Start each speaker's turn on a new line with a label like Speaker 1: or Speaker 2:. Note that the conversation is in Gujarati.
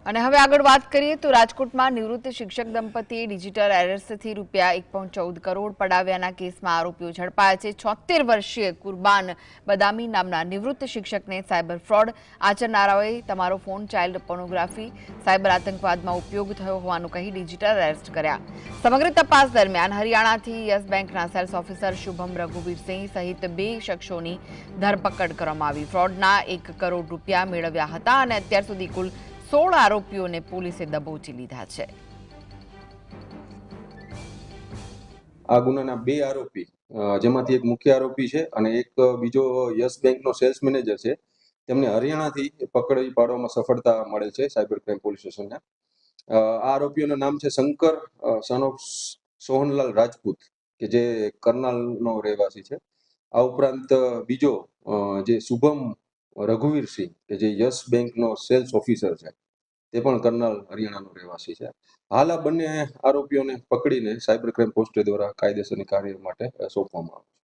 Speaker 1: અને હવે આગળ વાત કરીએ તો રાજકોટમાં નિવૃત્ત શિક્ષક દંપતીએ ડિજિટલ એરેસ્ટથી રૂપિયા 1.14 કરોડ પડાવ્યાના કેસમાં આરોપીઓ ઝડપાયા છે. 76 વર્ષીય કુરબાન બદામી નામના નિવૃત્ત શિક્ષકને સાયબર ફ્રોડ આચરનારાઓએ તમારો ફોન ચાઇલ્ડ પોર્નોગ્રાફી સાયબર આતંકવાદમાં ઉપયોગ થયો હોવાનું કહી ડિજિટલ એરેસ્ટ કર્યા. સમગ્ર તપાસ દરમિયાન હરિયાણાથી યસ બેંકના સેલ્સ ઓફિસર શુભમ રઘુવીરસિંહ સહિત 2 શખ્સોની ધરપકડ કરવામાં આવી. ફ્રોડના 1 કરોડ રૂપિયા મેળવ્યા હતા અને અત્યાર સુધી કુલ 16 આરોપીઓને પોલીસે દબોચી લીધા છે.
Speaker 2: આ ગુનાના 2 આરોપી જેમાંથી એક મુખ્ય આરોપી છે અને એક બીજો યસ બેંકનો સેલ્સ મેનેજર છે, તેમને હરિયાણાથી પકડી પાડવામાં સફળતા મળેલ છે સાયબર ક્રાઇમ પોલીસ સ્ટેશનને. આ આરોપીઓનું નામ છે શંકર સન ઓફ સોહનલાલ રાજપૂત, કે જે કરનાલનો રહેવાસી છે. આ ઉપરાંત બીજો જે શુભમ રઘુવીરસિંહ, કે જે યસ બેંકનો સેલ્સ ઓફિસર છે, તે પણ કરનાલ હરિયાણાનો રહેવાસી છે. હાલ આ બંને આરોપીઓને પકડીને સાયબર ક્રાઇમ પોસ્ટ દ્વારા કાયદેસરની કાર્ય માટે સોંપવામાં આવે છે.